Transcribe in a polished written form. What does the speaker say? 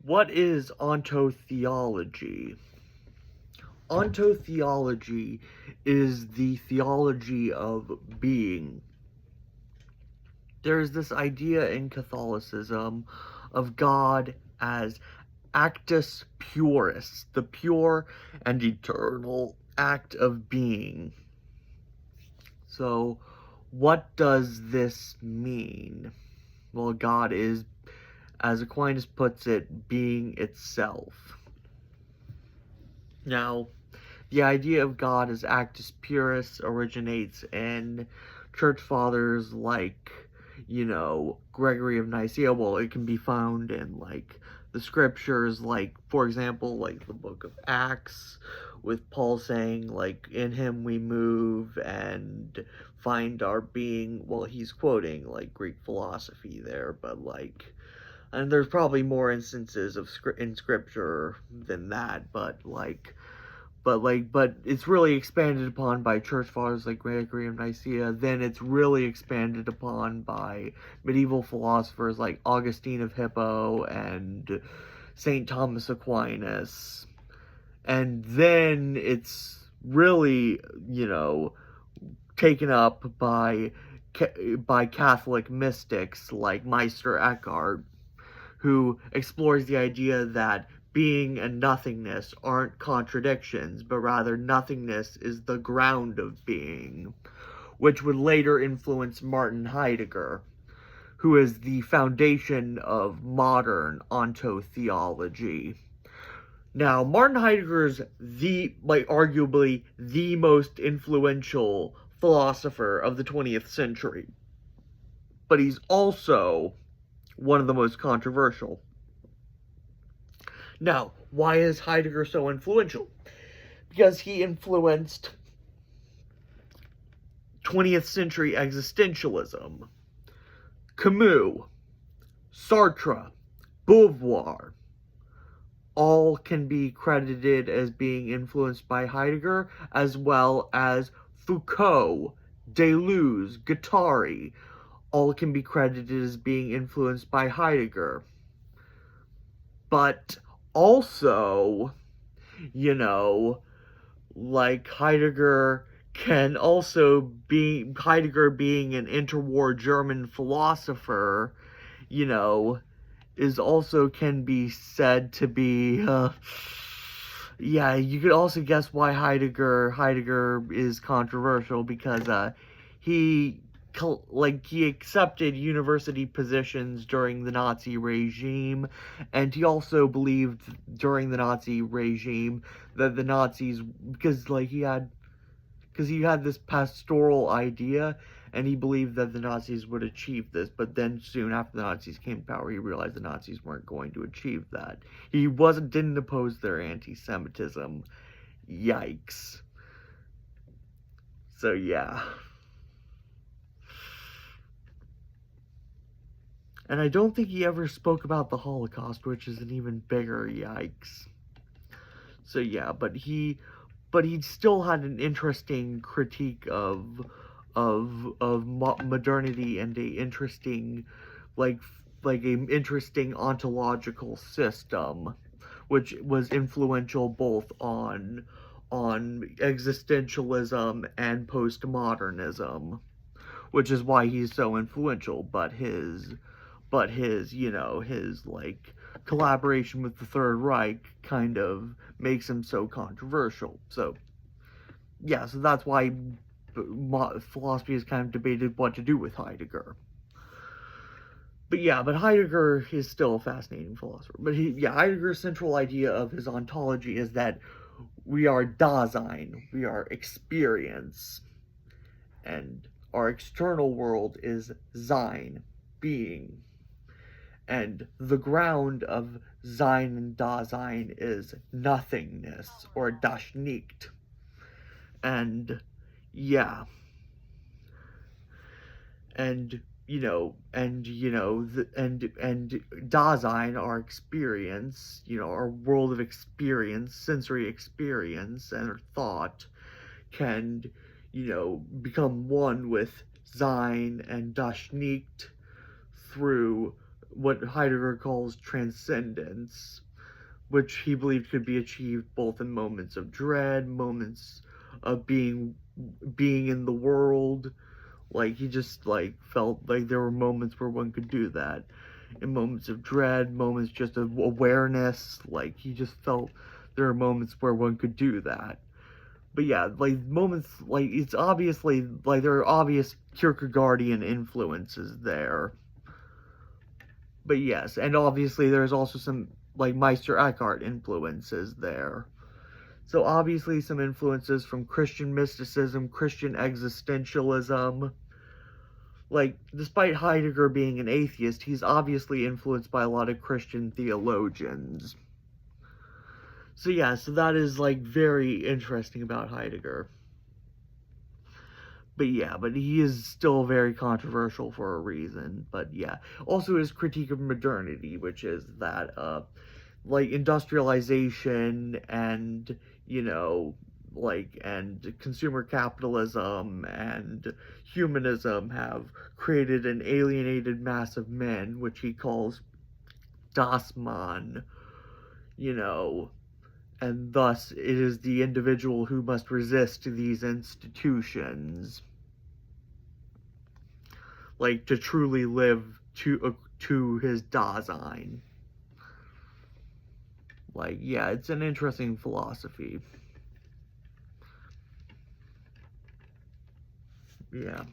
What is ontotheology? Ontotheology is the theology of being. There's this idea in Catholicism of God as actus purus, the pure and eternal act of being. So, what does this mean? Well, God is, as Aquinas puts it, being itself. Now, the idea of God as actus purus originates in church fathers like, Gregory of Nicaea. Well, it can be found in, the scriptures, for example, the book of Acts, with Paul saying, in him we move and find our being. Well, he's quoting, Greek philosophy there, but, and there's probably more instances of in scripture than that, but it's really expanded upon by church fathers like Gregory of Nicaea. Then it's really expanded upon by medieval philosophers like Augustine of Hippo and St. Thomas Aquinas. And then it's really, taken up by Catholic mystics like Meister Eckhart, who explores the idea that being and nothingness aren't contradictions, but rather nothingness is the ground of being, which would later influence Martin Heidegger, who is the foundation of modern ontotheology. Now, Martin Heidegger is arguably the most influential philosopher of the 20th century, but he's also one of the most controversial. Now, why is Heidegger so influential? Because he influenced 20th century existentialism. Camus, Sartre, Beauvoir, all can be credited as being influenced by Heidegger, as well as Foucault, Deleuze, Guattari, all can be credited as being influenced by Heidegger. But also, Heidegger can also be, Heidegger being an interwar German philosopher, is also can be said to be, you could also guess why Heidegger is controversial, because he accepted university positions during the Nazi regime, and he also believed during the Nazi regime that the Nazis, because he had this pastoral idea, and he believed that the Nazis would achieve this, but then soon after the Nazis came to power, he realized the Nazis weren't going to achieve that. He didn't oppose their anti-Semitism. Yikes. So yeah. And I don't think he ever spoke about the Holocaust, which is an even bigger yikes. So yeah, but he still had an interesting critique of modernity, and a interesting interesting ontological system, which was influential both on existentialism and postmodernism, which is why he's so influential. But his collaboration with the Third Reich kind of makes him so controversial. So yeah, so that's why philosophy has kind of debated what to do with Heidegger. But Heidegger is still a fascinating philosopher. But Heidegger's central idea of his ontology is that we are Dasein, we are experience, and our external world is Sein, being. And the ground of Sein and Dasein is nothingness, or das Nicht. And Dasein, our experience, our world of experience, sensory experience, and our thought can, become one with Sein and das Nicht through what Heidegger calls transcendence, which he believed could be achieved both in moments of dread, moments of being in the world. Like, he just, like, felt like there were moments where one could do that. In moments of dread, moments just of awareness, like, he just felt there are moments where one could do that. But yeah, like, moments, like, it's obviously, like, there are obvious Kierkegaardian influences there. But yes, and obviously there's also some, like, Meister Eckhart influences there. So obviously some influences from Christian mysticism, Christian existentialism. Like, despite Heidegger being an atheist, he's obviously influenced by a lot of Christian theologians. So yeah, so that is, like, very interesting about Heidegger. But yeah, but he is still very controversial for a reason. But yeah, also his critique of modernity, which is that, like, industrialization and, you know, like, and consumer capitalism and humanism have created an alienated mass of men, which he calls Das Mann, you know, and thus it is the individual who must resist these institutions, like, to truly live to his Dasein. Like, yeah, it's an interesting philosophy. Yeah.